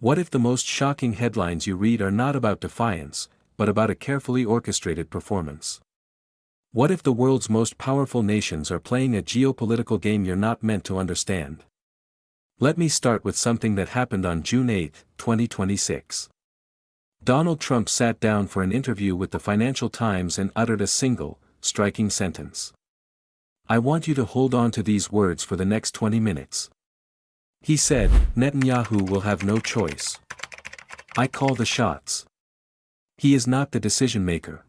What if the most shocking headlines you read are not about defiance, but about a carefully orchestrated performance? What if the world's most powerful nations are playing a geopolitical game you're not meant to understand? Let me start with something that happened on June 8, 2026. Donald Trump sat down for an interview with the Financial Times and uttered a single, striking sentence. I want you to hold on to these words for the next 20 minutes. He said, Netanyahu will have no choice. I call the shots. He is not the decision maker.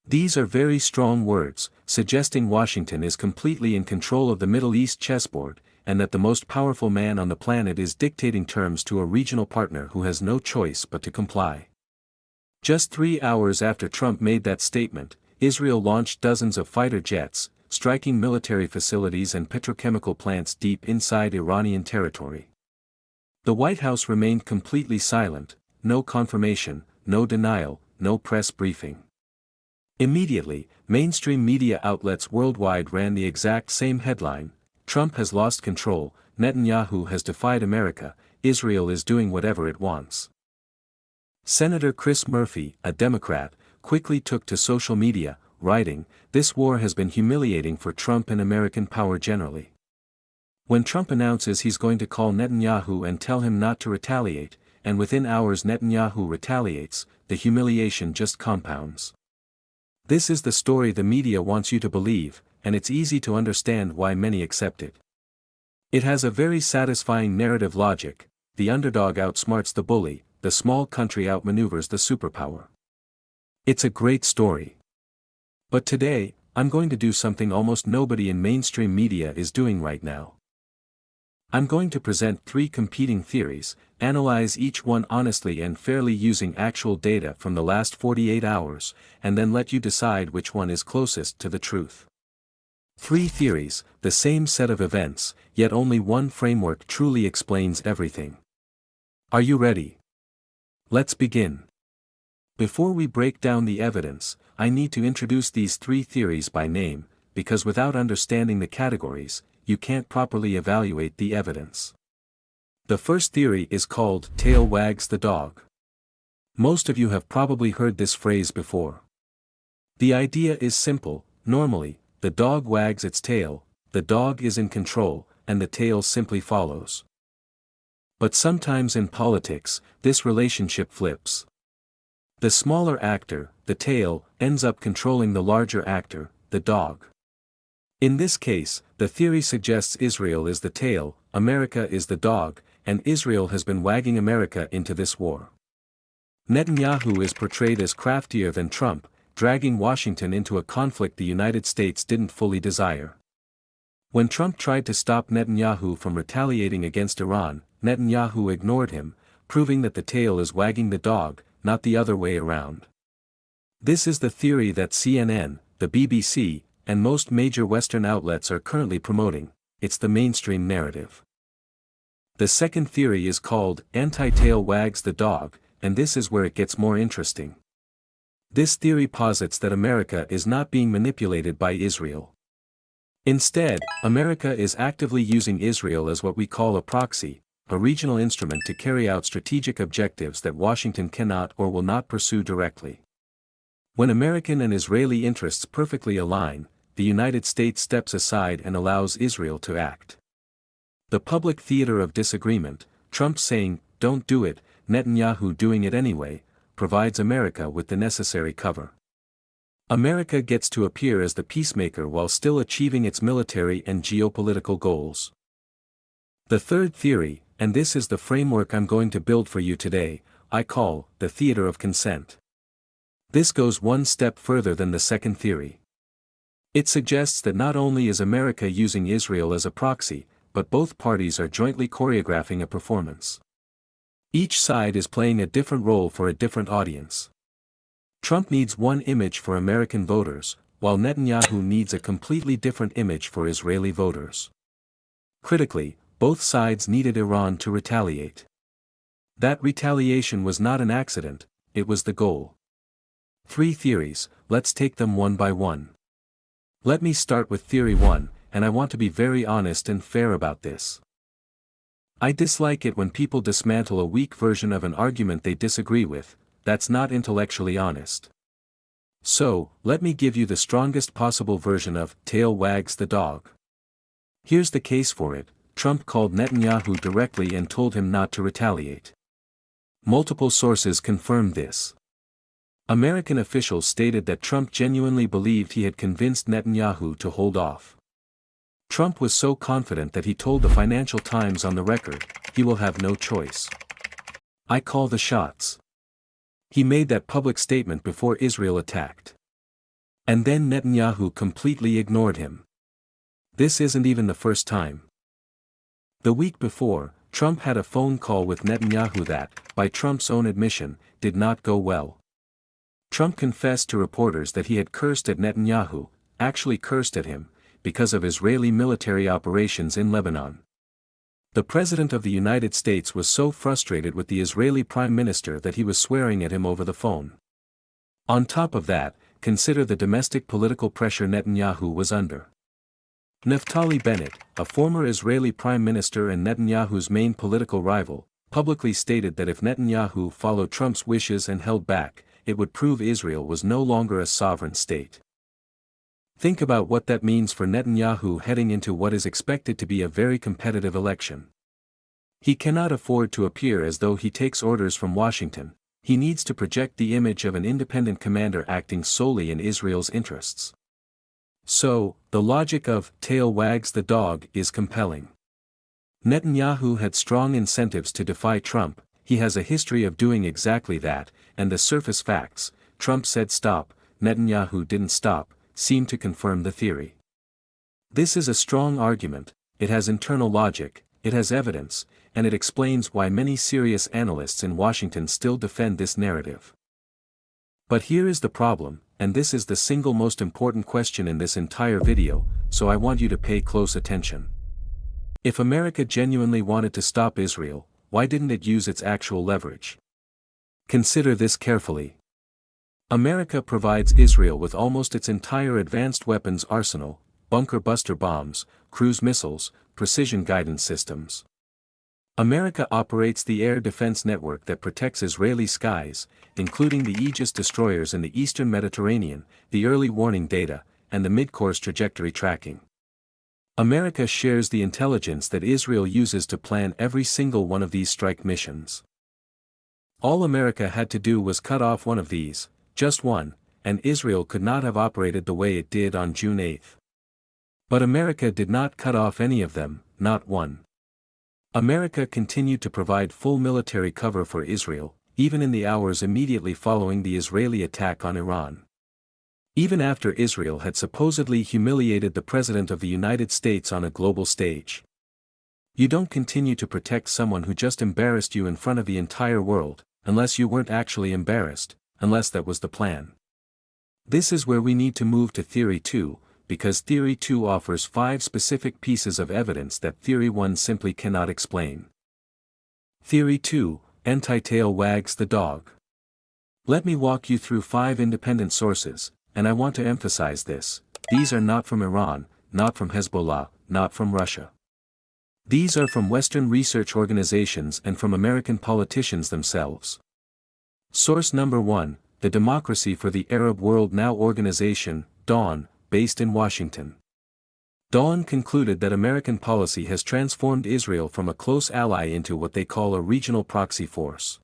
These are very strong words, suggesting Washington is completely in control of the Middle East chessboard, and that the most powerful man on the planet is dictating terms to a regional partner who has no choice but to comply. Just 3 hours after Trump made that statement, Israel launched dozens of fighter jets, striking military facilities and petrochemical plants deep inside Iranian territory. The White House remained completely silent, no confirmation, no denial, no press briefing. Immediately, mainstream media outlets worldwide ran the exact same headline: Trump has lost control, Netanyahu has defied America, Israel is doing whatever it wants. Senator Chris Murphy, a Democrat, quickly took to social media, writing, "This war has been humiliating for Trump and American power generally." When Trump announces he's going to call Netanyahu and tell him not to retaliate, and within hours Netanyahu retaliates, the humiliation just compounds. This is the story the media wants you to believe, and it's easy to understand why many accept it. It has a very satisfying narrative logic: the underdog outsmarts the bully, the small country outmaneuvers the superpower. It's a great story. But today, I'm going to do something almost nobody in mainstream media is doing right now. I'm going to present 3 competing theories, analyze each one honestly and fairly using actual data from the last 48 hours, and then let you decide which one is closest to the truth. 3 theories, the same set of events, yet only one framework truly explains everything. Are you ready? Let's begin. Before we break down the evidence, I need to introduce these 3 theories by name, because without understanding the categories, you can't properly evaluate the evidence. The first theory is called "tail wags the dog." Most of you have probably heard this phrase before. The idea is simple: normally, the dog wags its tail, the dog is in control, and the tail simply follows. But sometimes in politics, this relationship flips. The smaller actor, the tail, ends up controlling the larger actor, the dog. In this case, the theory suggests Israel is the tail, America is the dog, and Israel has been wagging America into this war. Netanyahu is portrayed as craftier than Trump, dragging Washington into a conflict the United States didn't fully desire. When Trump tried to stop Netanyahu from retaliating against Iran, Netanyahu ignored him, proving that the tail is wagging the dog, not the other way around. This is the theory that CNN, the BBC, and most major Western outlets are currently promoting. It's the mainstream narrative. The second theory is called "anti-tail wags the dog," and this is where it gets more interesting. This theory posits that America is not being manipulated by Israel. Instead, America is actively using Israel as what we call a proxy, a regional instrument to carry out strategic objectives that Washington cannot or will not pursue directly. When American and Israeli interests perfectly align, the United States steps aside and allows Israel to act. The public theater of disagreement, Trump saying, "Don't do it," Netanyahu doing it anyway, provides America with the necessary cover. America gets to appear as the peacemaker while still achieving its military and geopolitical goals. The third theory, and this is the framework I'm going to build for you today, I call the theater of consent. This goes one step further than the second theory. It suggests that not only is America using Israel as a proxy, but both parties are jointly choreographing a performance. Each side is playing a different role for a different audience. Trump needs one image for American voters, while Netanyahu needs a completely different image for Israeli voters. Critically, both sides needed Iran to retaliate. That retaliation was not an accident, it was the goal. 3 theories, let's take them one by one. Let me start with theory 1, and I want to be very honest and fair about this. I dislike it when people dismantle a weak version of an argument they disagree with. That's not intellectually honest. So, let me give you the strongest possible version of tail wags the dog. Here's the case for it. Trump called Netanyahu directly and told him not to retaliate. Multiple sources confirmed this. American officials stated that Trump genuinely believed he had convinced Netanyahu to hold off. Trump was so confident that he told the Financial Times on the record, he will have no choice. I call the shots. He made that public statement before Israel attacked. And then Netanyahu completely ignored him. This isn't even the first time. The week before, Trump had a phone call with Netanyahu that, by Trump's own admission, did not go well. Trump confessed to reporters that he had cursed at Netanyahu, actually cursed at him, because of Israeli military operations in Lebanon. The President of the United States was so frustrated with the Israeli Prime Minister that he was swearing at him over the phone. On top of that, consider the domestic political pressure Netanyahu was under. Naftali Bennett, a former Israeli Prime Minister and Netanyahu's main political rival, publicly stated that if Netanyahu followed Trump's wishes and held back, it would prove Israel was no longer a sovereign state. Think about what that means for Netanyahu heading into what is expected to be a very competitive election. He cannot afford to appear as though he takes orders from Washington. He needs to project the image of an independent commander acting solely in Israel's interests. So, the logic of tail wags the dog is compelling. Netanyahu had strong incentives to defy Trump. He has a history of doing exactly that, and the surface facts, Trump said stop, Netanyahu didn't stop, seem to confirm the theory. This is a strong argument, it has internal logic, it has evidence, and it explains why many serious analysts in Washington still defend this narrative. But here is the problem, and this is the single most important question in this entire video, so I want you to pay close attention. If America genuinely wanted to stop Israel, why didn't it use its actual leverage? Consider this carefully. America provides Israel with almost its entire advanced weapons arsenal, bunker-buster bombs, cruise missiles, precision guidance systems. America operates the air defense network that protects Israeli skies, including the Aegis destroyers in the eastern Mediterranean, the early warning data, and the mid-course trajectory tracking. America shares the intelligence that Israel uses to plan every single one of these strike missions. All America had to do was cut off one of these, just one, and Israel could not have operated the way it did on June 8. But America did not cut off any of them, not one. America continued to provide full military cover for Israel, even in the hours immediately following the Israeli attack on Iran. Even after Israel had supposedly humiliated the President of the United States on a global stage. You don't continue to protect someone who just embarrassed you in front of the entire world, unless you weren't actually embarrassed, unless that was the plan. This is where we need to move to Theory 2, because Theory 2 offers 5 specific pieces of evidence that Theory 1 simply cannot explain. Theory 2, anti-tail wags the dog. Let me walk you through 5 independent sources, and I want to emphasize this, these are not from Iran, not from Hezbollah, not from Russia. These are from Western research organizations and from American politicians themselves. Source number 1, the Democracy for the Arab World Now organization, DAWN, based in Washington. DAWN concluded that American policy has transformed Israel from a close ally into what they call a regional proxy force.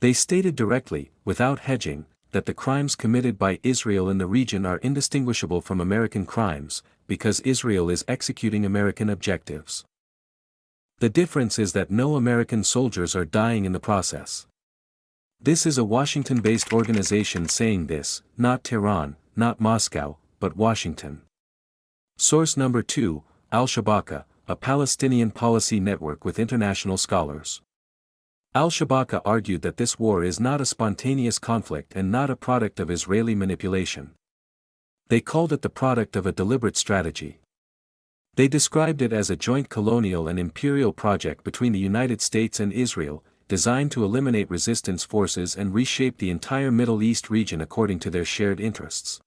They stated directly, without hedging, that the crimes committed by Israel in the region are indistinguishable from American crimes, because Israel is executing American objectives. The difference is that no American soldiers are dying in the process. This is a Washington-based organization saying this, not Tehran, not Moscow, but Washington. Source number 2, Al-Shabaka, a Palestinian policy network with international scholars. Al-Shabaka argued that this war is not a spontaneous conflict and not a product of Israeli manipulation. They called it the product of a deliberate strategy. They described it as a joint colonial and imperial project between the United States and Israel, designed to eliminate resistance forces and reshape the entire Middle East region according to their shared interests.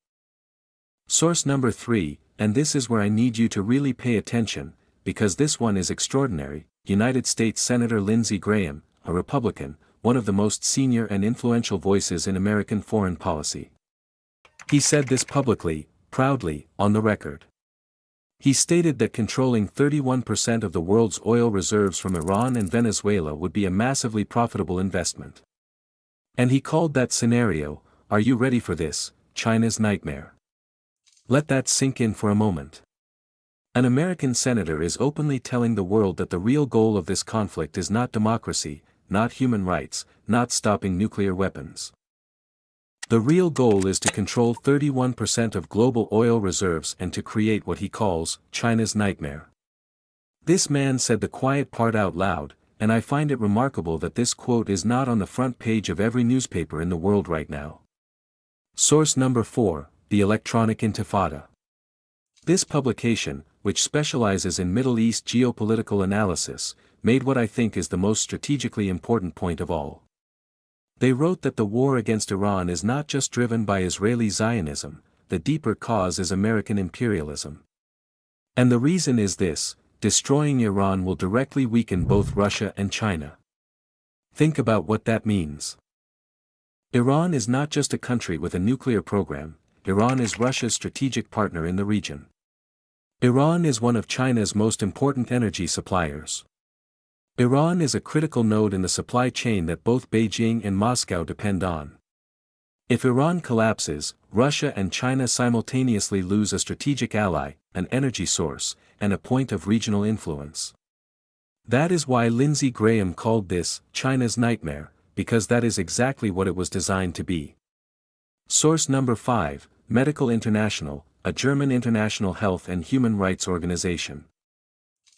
Source number 3, and this is where I need you to really pay attention, because this one is extraordinary, United States Senator Lindsey Graham, a Republican, one of the most senior and influential voices in American foreign policy. He said this publicly, proudly, on the record. He stated that controlling 31% of the world's oil reserves from Iran and Venezuela would be a massively profitable investment. And he called that scenario, "Are you ready for this, China's nightmare?" Let that sink in for a moment. An American senator is openly telling the world that the real goal of this conflict is not democracy, not human rights, not stopping nuclear weapons. The real goal is to control 31% of global oil reserves and to create what he calls China's nightmare. This man said the quiet part out loud, and I find it remarkable that this quote is not on the front page of every newspaper in the world right now. Source number 4, The Electronic Intifada. This publication, which specializes in Middle East geopolitical analysis, made what I think is the most strategically important point of all. They wrote that the war against Iran is not just driven by Israeli Zionism, the deeper cause is American imperialism. And the reason is this: destroying Iran will directly weaken both Russia and China. Think about what that means. Iran is not just a country with a nuclear program, Iran is Russia's strategic partner in the region. Iran is one of China's most important energy suppliers. Iran is a critical node in the supply chain that both Beijing and Moscow depend on. If Iran collapses, Russia and China simultaneously lose a strategic ally, an energy source, and a point of regional influence. That is why Lindsey Graham called this China's nightmare, because that is exactly what it was designed to be. Source number 5, Medical International, a German international health and human rights organization.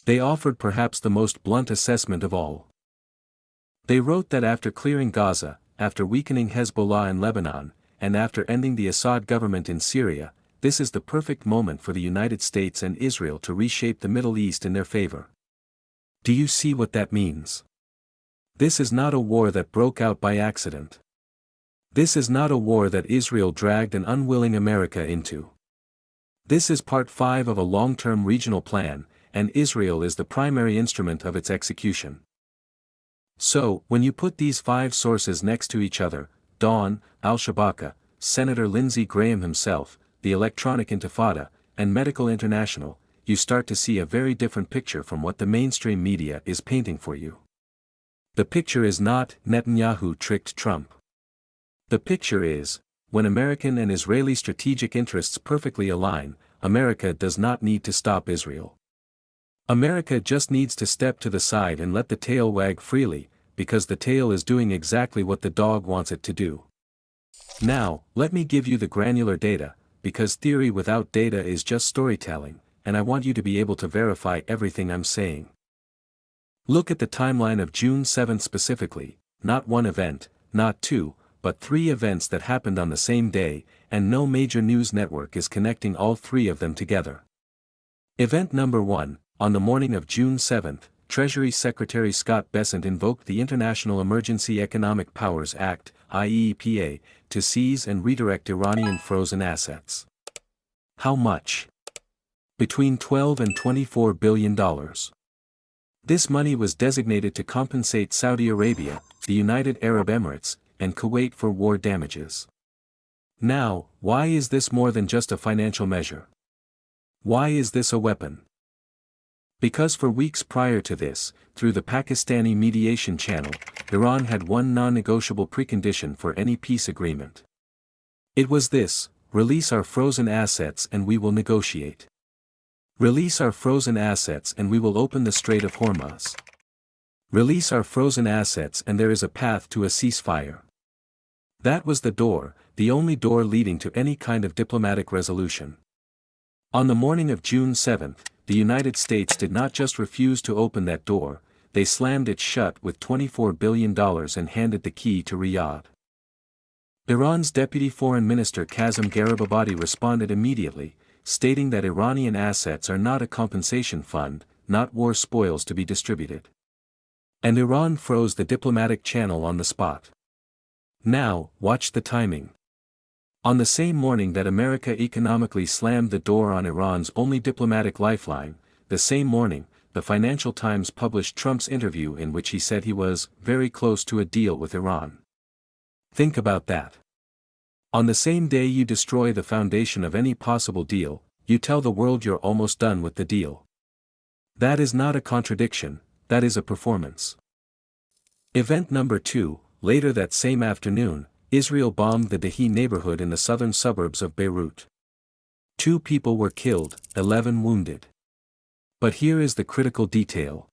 They offered perhaps the most blunt assessment of all. They wrote that after clearing Gaza, after weakening Hezbollah in Lebanon, and after ending the Assad government in Syria, this is the perfect moment for the United States and Israel to reshape the Middle East in their favor. Do you see what that means? This is not a war that broke out by accident. This is not a war that Israel dragged an unwilling America into. This is part 5 of a long-term regional plan, and Israel is the primary instrument of its execution. So, when you put these 5 sources next to each other, Dawn, Al-Shabaka, Senator Lindsey Graham himself, the Electronic Intifada, and Medical International, you start to see a very different picture from what the mainstream media is painting for you. The picture is not Netanyahu tricked Trump. The picture is, when American and Israeli strategic interests perfectly align, America does not need to stop Israel. America just needs to step to the side and let the tail wag freely, because the tail is doing exactly what the dog wants it to do. Now, let me give you the granular data, because theory without data is just storytelling, and I want you to be able to verify everything I'm saying. Look at the timeline of June 7 specifically, not one event, not two, but 3 events that happened on the same day, and no major news network is connecting all 3 of them together. Event number 1. On the morning of June 7, Treasury Secretary Scott Bessent invoked the International Emergency Economic Powers Act, IEEPA, to seize and redirect Iranian frozen assets. How much? Between $12 and $24 billion. This money was designated to compensate Saudi Arabia, the United Arab Emirates, and Kuwait for war damages. Now, why is this more than just a financial measure? Why is this a weapon? Because for weeks prior to this, through the Pakistani mediation channel, Iran had one non-negotiable precondition for any peace agreement. It was this: release our frozen assets and we will negotiate. Release our frozen assets and we will open the Strait of Hormuz. Release our frozen assets and there is a path to a ceasefire. That was the door, the only door leading to any kind of diplomatic resolution. On the morning of June 7, the United States did not just refuse to open that door, they slammed it shut with $24 billion and handed the key to Riyadh. Iran's Deputy Foreign Minister Kazem Garibabadi responded immediately, stating that Iranian assets are not a compensation fund, not war spoils to be distributed. And Iran froze the diplomatic channel on the spot. Now, watch the timing. On the same morning that America economically slammed the door on Iran's only diplomatic lifeline, the same morning, the Financial Times published Trump's interview in which he said he was very close to a deal with Iran. Think about that. On the same day you destroy the foundation of any possible deal, you tell the world you're almost done with the deal. That is not a contradiction, that is a performance. Event number 2, later that same afternoon, Israel bombed the Dehi neighborhood in the southern suburbs of Beirut. 2 people were killed, 11 wounded. But here is the critical detail.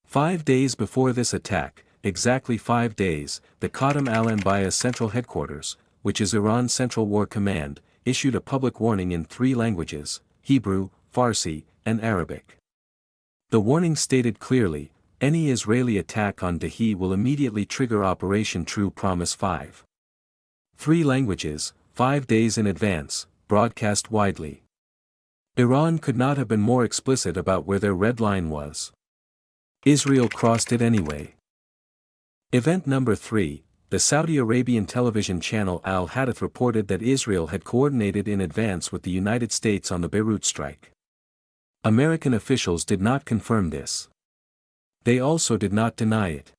5 days before this attack, exactly 5 days, the Qasem al-Anbiya Central Headquarters, which is Iran's Central War Command, issued a public warning in 3 languages, Hebrew, Farsi, and Arabic. The warning stated clearly, any Israeli attack on Dehi will immediately trigger Operation True Promise 5. 3 languages, 5 days in advance, broadcast widely. Iran could not have been more explicit about where their red line was. Israel crossed it anyway. Event number 3, the Saudi Arabian television channel Al Hadith reported that Israel had coordinated in advance with the United States on the Beirut strike. American officials did not confirm this. They also did not deny it.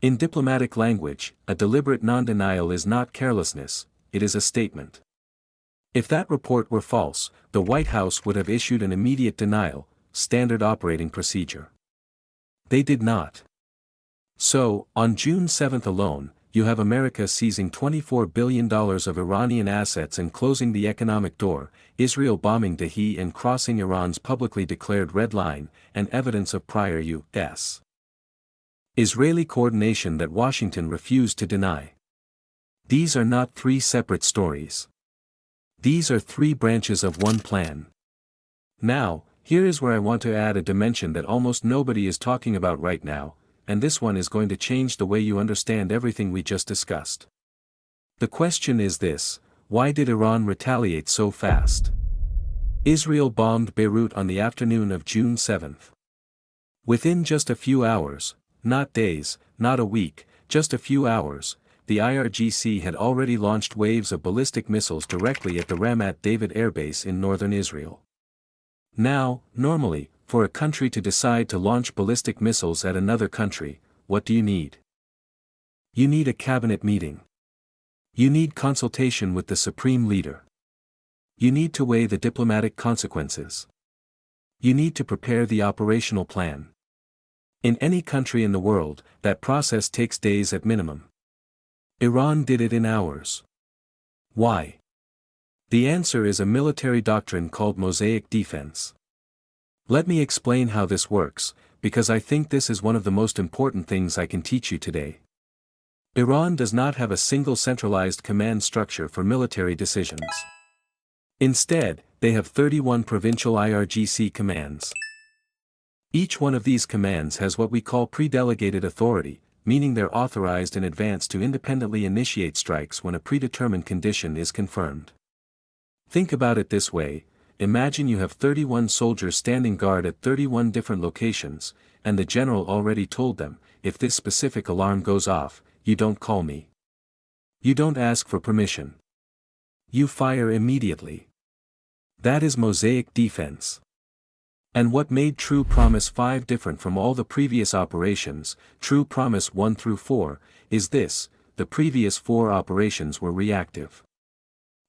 In diplomatic language, a deliberate non-denial is not carelessness, it is a statement. If that report were false, the White House would have issued an immediate denial, standard operating procedure. They did not. So, on June 7 alone, you have America seizing $24 billion of Iranian assets and closing the economic door, Israel bombing Dehi and crossing Iran's publicly declared red line, and evidence of prior U.S. Israeli coordination that Washington refused to deny. These are not 3 separate stories. These are 3 branches of one plan. Now, here is where I want to add a dimension that almost nobody is talking about right now, and this one is going to change the way you understand everything we just discussed. The question is this: why did Iran retaliate so fast? Israel bombed Beirut on the afternoon of June 7. Within just a few hours, not days, not a week, just a few hours, the IRGC had already launched waves of ballistic missiles directly at the Ramat David Air Base in northern Israel. Now, normally, for a country to decide to launch ballistic missiles at another country, what do you need? You need a cabinet meeting. You need consultation with the supreme leader. You need to weigh the diplomatic consequences. You need to prepare the operational plan. In any country in the world, that process takes days at minimum. Iran did it in hours. Why? The answer is a military doctrine called Mosaic defense. Let me explain how this works, because I think this is one of the most important things I can teach you today. Iran does not have a single centralized command structure for military decisions. Instead, they have 31 provincial IRGC commands. Each one of these commands has what we call pre-delegated authority, meaning they're authorized in advance to independently initiate strikes when a predetermined condition is confirmed. Think about it this way: imagine you have 31 soldiers standing guard at 31 different locations, and the general already told them, if this specific alarm goes off, you don't call me. You don't ask for permission. You fire immediately. That is Mosaic defense. And what made True Promise 5 different from all the previous operations, True Promise 1 through 4, is this: the previous 4 operations were reactive.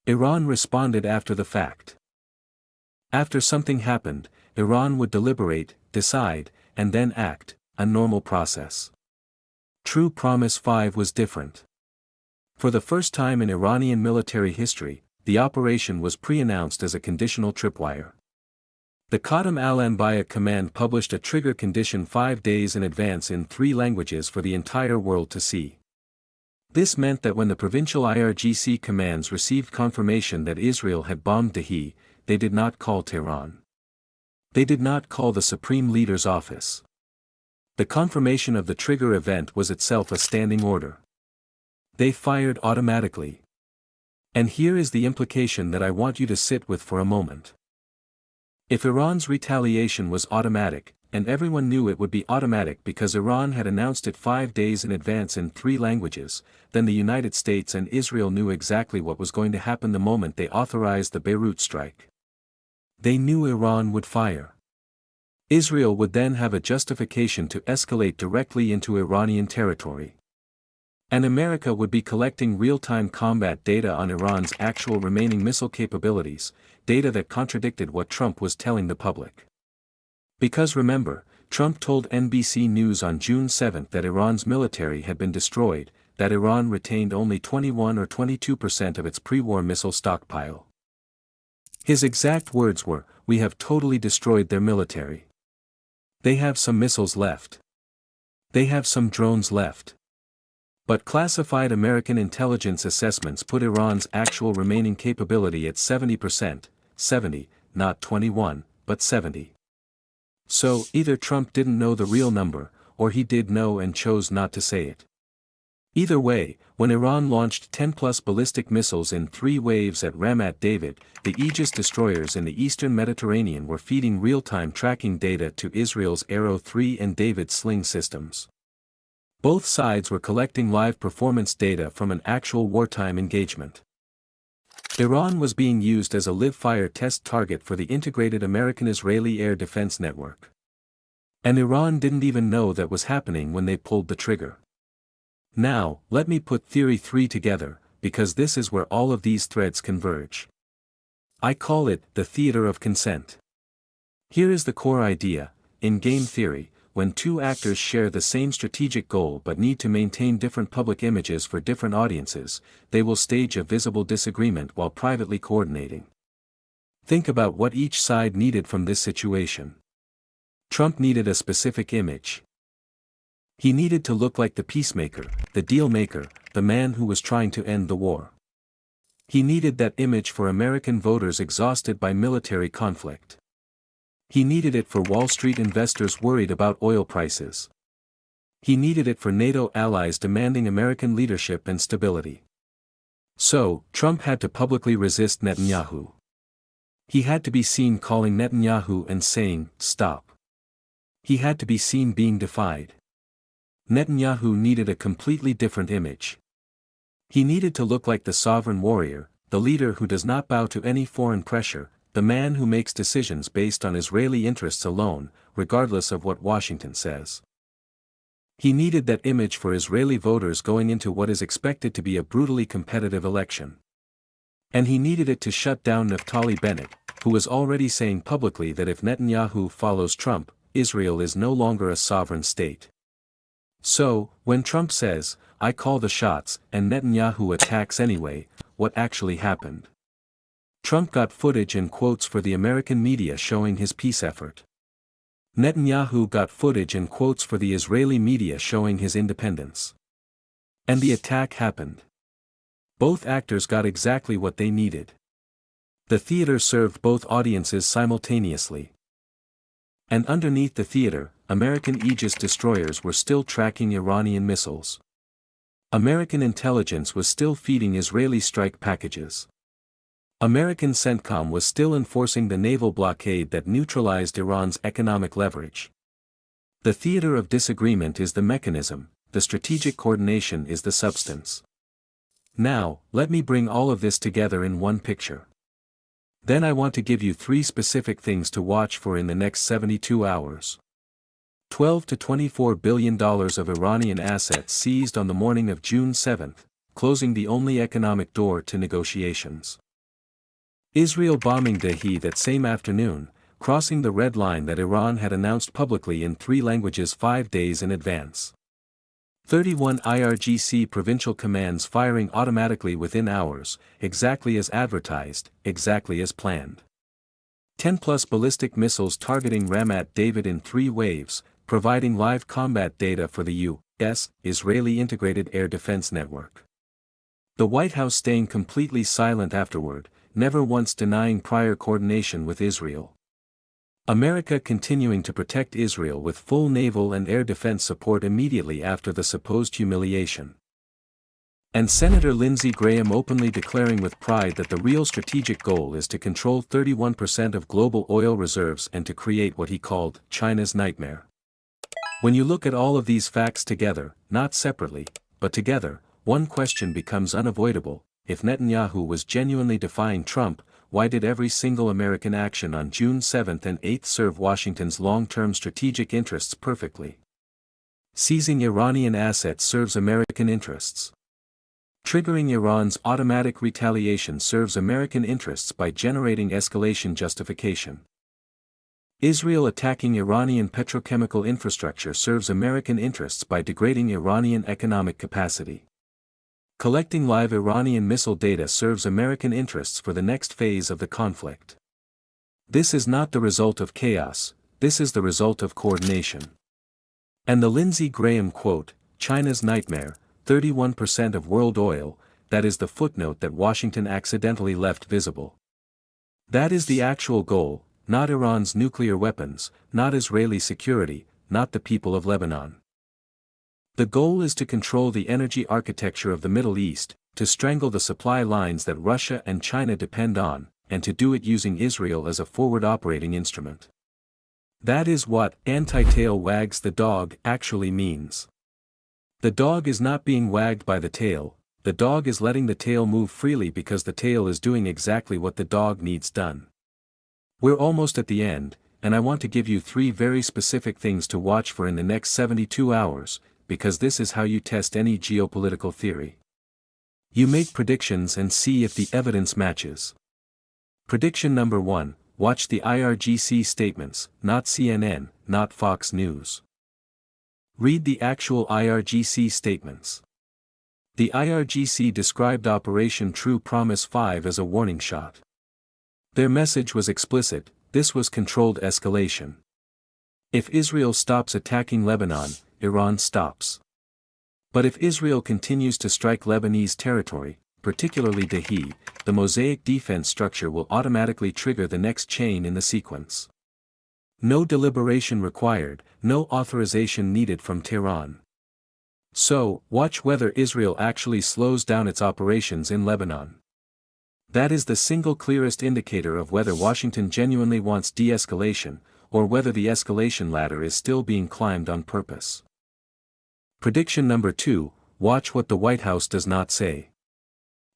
Iran responded after the fact. After something happened, Iran would deliberate, decide, and then act, a normal process. True Promise 5 was different. For the first time in Iranian military history, the operation was pre-announced as a conditional tripwire. The Qasem al-Anbiya command published a trigger condition 5 days in advance in 3 languages for the entire world to see. This meant that when the provincial IRGC commands received confirmation that Israel had bombed Dehi, they did not call Tehran. They did not call the Supreme Leader's office. The confirmation of the trigger event was itself a standing order. They fired automatically. And here is the implication that I want you to sit with for a moment. If Iran's retaliation was automatic, and everyone knew it would be automatic because Iran had announced it 5 days in advance in 3 languages, then the United States and Israel knew exactly what was going to happen the moment they authorized the Beirut strike. They knew Iran would fire. Israel would then have a justification to escalate directly into Iranian territory. And America would be collecting real-time combat data on Iran's actual remaining missile capabilities, data that contradicted what Trump was telling the public. Because remember, Trump told NBC News on June 7 that Iran's military had been destroyed, that Iran retained only 21 or 22% of its pre-war missile stockpile. His exact words were, "We have totally destroyed their military. They have some missiles left. They have some drones left." But classified American intelligence assessments put Iran's actual remaining capability at 70%, 70, not 21, but 70. So, either Trump didn't know the real number, or he did know and chose not to say it. Either way, when Iran launched 10-plus ballistic missiles in 3 waves at Ramat David, the Aegis destroyers in the eastern Mediterranean were feeding real-time tracking data to Israel's Arrow 3 and David sling systems. Both sides were collecting live performance data from an actual wartime engagement. Iran was being used as a live-fire test target for the integrated American-Israeli air defense network. And Iran didn't even know that was happening when they pulled the trigger. Now, let me put Theory 3 together, because this is where all of these threads converge. I call it the theater of consent. Here is the core idea: in game theory, when two actors share the same strategic goal but need to maintain different public images for different audiences, they will stage a visible disagreement while privately coordinating. Think about what each side needed from this situation. Trump needed a specific image. He needed to look like the peacemaker, the deal maker, the man who was trying to end the war. He needed that image for American voters exhausted by military conflict. He needed it for Wall Street investors worried about oil prices. He needed it for NATO allies demanding American leadership and stability. So, Trump had to publicly resist Netanyahu. He had to be seen calling Netanyahu and saying, "Stop." He had to be seen being defied. Netanyahu needed a completely different image. He needed to look like the sovereign warrior, the leader who does not bow to any foreign pressure, the man who makes decisions based on Israeli interests alone, regardless of what Washington says. He needed that image for Israeli voters going into what is expected to be a brutally competitive election. And he needed it to shut down Naftali Bennett, who was already saying publicly that if Netanyahu follows Trump, Israel is no longer a sovereign state. So, when Trump says, "I call the shots," and Netanyahu attacks anyway, what actually happened? Trump got footage and quotes for the American media showing his peace effort. Netanyahu got footage and quotes for the Israeli media showing his independence. And the attack happened. Both actors got exactly what they needed. The theater served both audiences simultaneously. And underneath the theater, American Aegis destroyers were still tracking Iranian missiles. American intelligence was still feeding Israeli strike packages. American CENTCOM was still enforcing the naval blockade that neutralized Iran's economic leverage. The theater of disagreement is the mechanism, the strategic coordination is the substance. Now, let me bring all of this together in one picture. Then I want to give you 3 specific things to watch for in the next 72 hours. $12 to $24 billion of Iranian assets seized on the morning of June 7, closing the only economic door to negotiations. Israel bombing Dahi that same afternoon, crossing the red line that Iran had announced publicly in 3 languages 5 days in advance. 31 IRGC provincial commands firing automatically within hours, exactly as advertised, exactly as planned. 10-plus ballistic missiles targeting Ramat David in 3 waves, providing live combat data for the U.S. Israeli Integrated Air Defense Network. The White House staying completely silent afterward, never once denying prior coordination with Israel. America continuing to protect Israel with full naval and air defense support immediately after the supposed humiliation. And Senator Lindsey Graham openly declaring with pride that the real strategic goal is to control 31% of global oil reserves and to create what he called China's nightmare. When you look at all of these facts together, not separately, but together, one question becomes unavoidable: if Netanyahu was genuinely defying Trump, why did every single American action on June 7 and 8 serve Washington's long-term strategic interests perfectly? Seizing Iranian assets serves American interests. Triggering Iran's automatic retaliation serves American interests by generating escalation justification. Israel attacking Iranian petrochemical infrastructure serves American interests by degrading Iranian economic capacity. Collecting live Iranian missile data serves American interests for the next phase of the conflict. This is not the result of chaos, this is the result of coordination. And the Lindsey Graham quote, China's nightmare, 31% of world oil, that is the footnote that Washington accidentally left visible. That is the actual goal, not Iran's nuclear weapons, not Israeli security, not the people of Lebanon. The goal is to control the energy architecture of the Middle East, to strangle the supply lines that Russia and China depend on, and to do it using Israel as a forward operating instrument. That is what "anti-tail wags the dog" actually means. The dog is not being wagged by the tail, the dog is letting the tail move freely because the tail is doing exactly what the dog needs done. We're almost at the end, and I want to give you 3 very specific things to watch for in the next 72 hours, because this is how you test any geopolitical theory. You make predictions and see if the evidence matches. Prediction number 1, watch the IRGC statements, not CNN, not Fox News. Read the actual IRGC statements. The IRGC described Operation True Promise 5 as a warning shot. Their message was explicit, this was controlled escalation. If Israel stops attacking Lebanon, Iran stops. But if Israel continues to strike Lebanese territory, particularly Dahi, the Mosaic defense structure will automatically trigger the next chain in the sequence. No deliberation required, no authorization needed from Tehran. So, watch whether Israel actually slows down its operations in Lebanon. That is the single clearest indicator of whether Washington genuinely wants de-escalation, or whether the escalation ladder is still being climbed on purpose. Prediction number 2, watch what the White House does not say.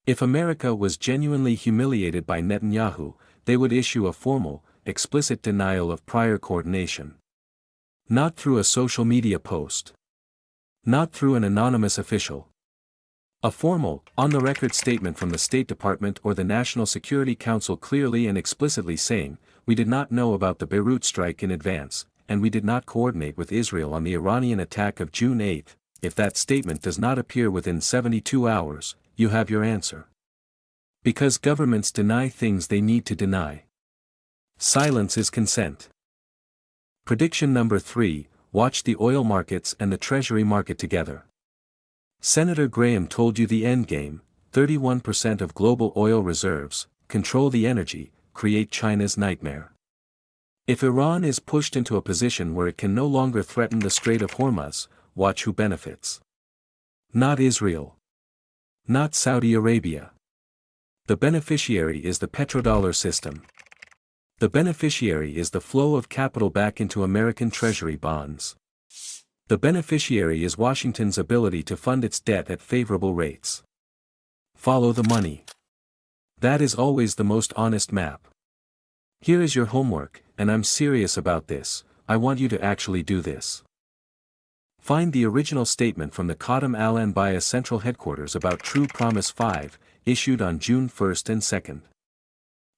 If America was genuinely humiliated by Netanyahu, they would issue a formal, explicit denial of prior coordination. Not through a social media post. Not through an anonymous official. A formal, on-the-record statement from the State Department or the National Security Council clearly and explicitly saying, we did not know about the Beirut strike in advance, and we did not coordinate with Israel on the Iranian attack of June 8. If that statement does not appear within 72 hours, you have your answer. Because governments deny things they need to deny. Silence is consent. Prediction number 3, watch the oil markets and the Treasury market together. Senator Graham told you the endgame, 31% of global oil reserves, control the energy, create China's nightmare. If Iran is pushed into a position where it can no longer threaten the Strait of Hormuz, watch who benefits. Not Israel. Not Saudi Arabia. The beneficiary is the petrodollar system. The beneficiary is the flow of capital back into American Treasury bonds. The beneficiary is Washington's ability to fund its debt at favorable rates. Follow the money. That is always the most honest map. Here is your homework, and I'm serious about this, I want you to actually do this. Find the original statement from the Qadam al-Anbiya Central Headquarters about True Promise 5, issued on June 1 and 2.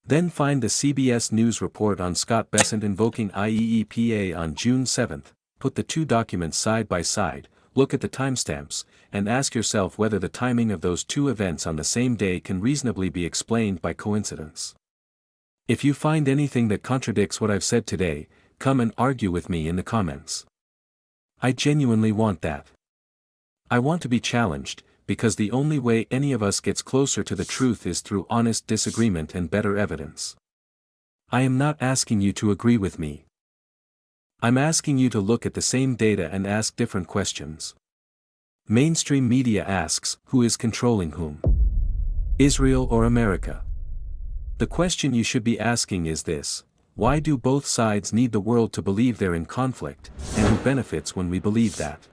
Then find the CBS News report on Scott Bessent invoking IEEPA on June 7, put the 2 documents side by side, look at the timestamps, and ask yourself whether the timing of those 2 events on the same day can reasonably be explained by coincidence. If you find anything that contradicts what I've said today, come and argue with me in the comments. I genuinely want that. I want to be challenged, because the only way any of us gets closer to the truth is through honest disagreement and better evidence. I am not asking you to agree with me. I'm asking you to look at the same data and ask different questions. Mainstream media asks, who is controlling whom? Israel or America? The question you should be asking is this: why do both sides need the world to believe they're in conflict, and who benefits when we believe that?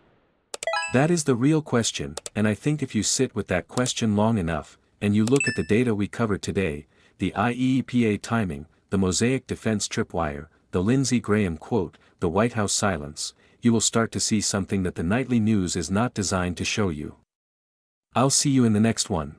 That is the real question, and I think if you sit with that question long enough, and you look at the data we covered today, the IEEPA timing, the Mosaic defense tripwire, the Lindsey Graham quote, the White House silence, you will start to see something that the nightly news is not designed to show you. I'll see you in the next one.